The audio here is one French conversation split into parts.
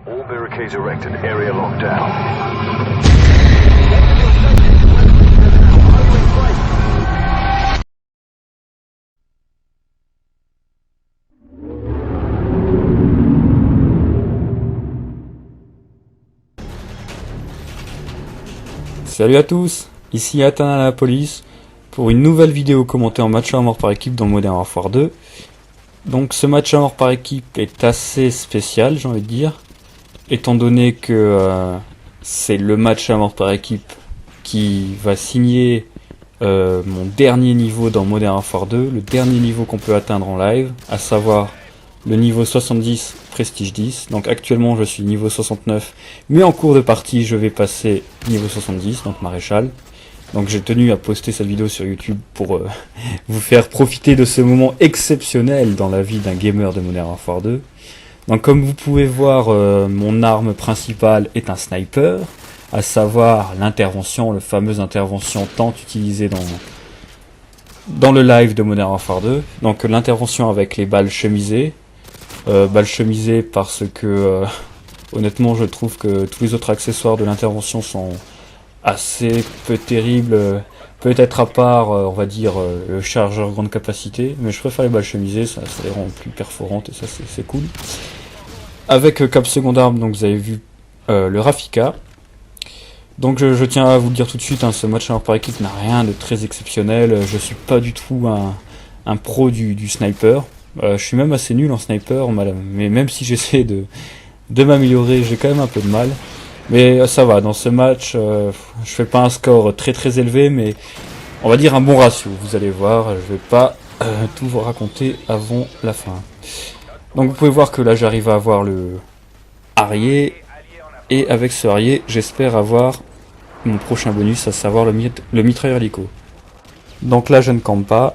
All barricades erected, area locked down. Salut à tous, ici Atana la police pour une nouvelle vidéo commentée en match à mort par équipe dans Modern Warfare 2. Donc ce match à mort par équipe est assez spécial, j'ai envie de dire, étant donné que c'est le match à mort par équipe qui va signer mon dernier niveau dans Modern Warfare 2, le dernier niveau qu'on peut atteindre en live, à savoir le niveau 70 Prestige 10. Donc actuellement je suis niveau 69, mais en cours de partie je vais passer niveau 70, donc maréchal. Donc j'ai tenu à poster cette vidéo sur YouTube pour vous faire profiter de ce moment exceptionnel dans la vie d'un gamer de Modern Warfare 2. Donc comme vous pouvez voir, mon arme principale est un sniper, à savoir l'intervention, la fameuse intervention tant utilisée dans le live de Modern Warfare 2. Donc l'intervention avec les balles chemisées. Balles chemisées parce que honnêtement je trouve que tous les autres accessoires de l'intervention sont assez peu terribles, peut-être à part on va dire le chargeur grande capacité, mais je préfère les balles chemisées, ça les rend plus perforantes et ça c'est cool. Avec cap seconde arme, donc vous avez vu le Rafika. Donc je tiens à vous le dire tout de suite, hein, ce match par équipe n'a rien de très exceptionnel, je suis pas du tout un pro du sniper. Je suis même assez nul en sniper, mais même si j'essaie de m'améliorer, j'ai quand même un peu de mal. Mais ça va, dans ce match, je fais pas un score très très élevé, mais on va dire un bon ratio. Vous allez voir, je vais pas tout vous raconter avant la fin. Donc vous pouvez voir que là j'arrive à avoir le Harrier, et avec ce Harrier, j'espère avoir mon prochain bonus, à savoir le mitrailleur hélico. Donc là je ne campe pas.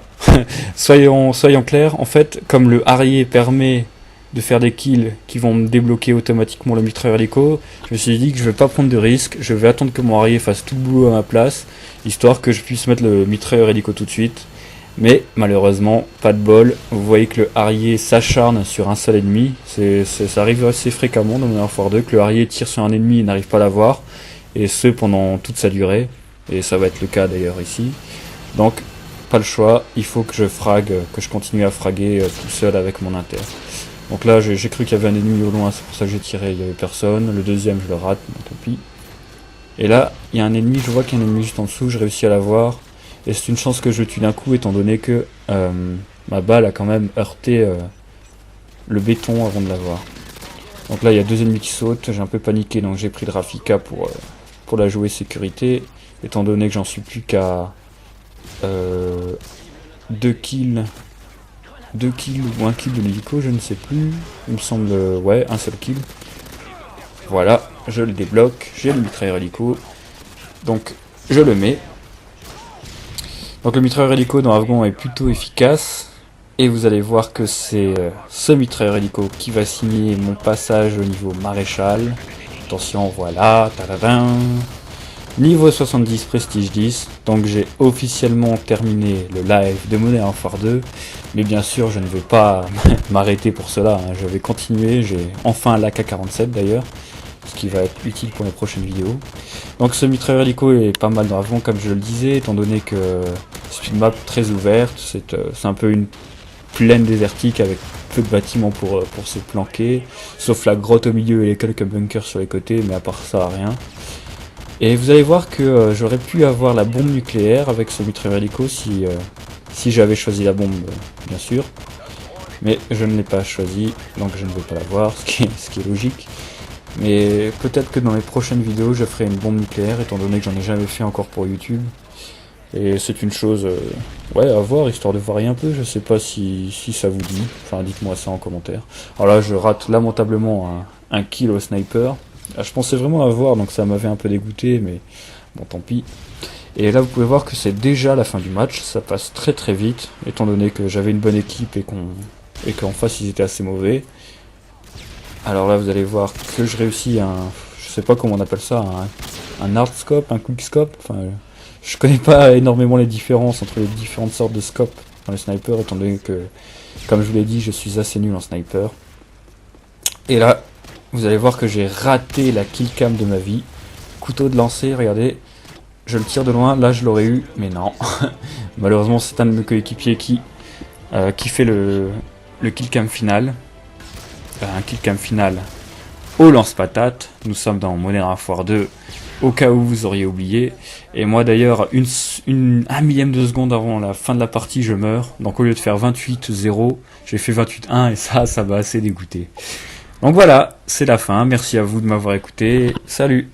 soyons clairs, en fait, comme le Harrier permet de faire des kills qui vont me débloquer automatiquement le mitrailleur hélico, je me suis dit que je vais pas prendre de risque, je vais attendre que mon Harrier fasse tout le boulot à ma place, histoire que je puisse mettre le mitrailleur hélico tout de suite. Mais malheureusement, pas de bol, vous voyez que le Harrier s'acharne sur un seul ennemi, ça arrive assez fréquemment dans Modern Warfare 2, que le Harrier tire sur un ennemi et n'arrive pas à l'avoir, et ce pendant toute sa durée, et ça va être le cas d'ailleurs ici. Donc, pas le choix, il faut que je frague, que je continue à fraguer tout seul avec mon inter. Donc là j'ai cru qu'il y avait un ennemi au loin, c'est pour ça que j'ai tiré, il n'y avait personne. Le deuxième je le rate, bon, tant pis. Et là il y a un ennemi, je vois qu'il y a un ennemi juste en dessous, j'ai réussi à l'avoir. Et c'est une chance que je le tue d'un coup étant donné que ma balle a quand même heurté le béton avant de l'avoir. Donc là il y a deux ennemis qui sautent, j'ai un peu paniqué donc j'ai pris le Rafika pour la jouer sécurité. Étant donné que j'en suis plus qu'à 2 kills ou 1 kill de l'hélico, je ne sais plus. Il me semble, ouais, un seul kill. Voilà, je le débloque, j'ai le mitrailleur hélico. Donc, je le mets. Donc le mitrailleur hélico dans Afghan est plutôt efficace. Et vous allez voir que c'est ce mitrailleur hélico qui va signer mon passage au niveau maréchal. Attention, voilà, tadadin. Niveau 70 Prestige 10, donc j'ai officiellement terminé le live de Modern Warfare 2, mais bien sûr je ne vais pas m'arrêter pour cela, hein. Je vais continuer, j'ai enfin l'AK-47 d'ailleurs, ce qui va être utile pour les prochaines vidéos. Donc ce mitrailleur hélico est pas mal dans Avon comme je le disais, étant donné que c'est une map très ouverte, c'est un peu une plaine désertique avec peu de bâtiments pour se planquer, sauf la grotte au milieu et les quelques bunkers sur les côtés, mais à part ça rien. Et vous allez voir que j'aurais pu avoir la bombe nucléaire avec ce mitrailleur hélico si j'avais choisi la bombe, bien sûr. Mais je ne l'ai pas choisi, donc je ne vais pas l'avoir, ce qui est logique. Mais peut-être que dans les prochaines vidéos, je ferai une bombe nucléaire, étant donné que j'en ai jamais fait encore pour YouTube. Et c'est une chose ouais, à voir, histoire de varier un peu, je sais pas si ça vous dit. Enfin, dites-moi ça en commentaire. Alors là, je rate lamentablement un kill au sniper. Je pensais vraiment l'avoir, donc ça m'avait un peu dégoûté, mais bon, tant pis. Et là, vous pouvez voir que c'est déjà la fin du match, ça passe très très vite, étant donné que j'avais une bonne équipe et qu'en face ils étaient assez mauvais. Alors là, vous allez voir que je réussis je sais pas comment on appelle ça, un hard scope, un quick scope. Enfin, je connais pas énormément les différences entre les différentes sortes de scopes dans les snipers, étant donné que, comme je vous l'ai dit, je suis assez nul en sniper. Et là, Vous allez voir que j'ai raté la killcam de ma vie. Couteau de lancer, regardez. Je le tire de loin, là je l'aurais eu, mais non. Malheureusement c'est un de mes coéquipiers qui fait le killcam final. Un killcam final au lance-patate. Nous sommes dans Modern Warfare 2, au cas où vous auriez oublié. Et moi d'ailleurs, un millième de seconde avant la fin de la partie, je meurs. Donc au lieu de faire 28-0, j'ai fait 28-1 et ça m'a assez dégoûté. Donc voilà, c'est la fin. Merci à vous de m'avoir écouté. Salut!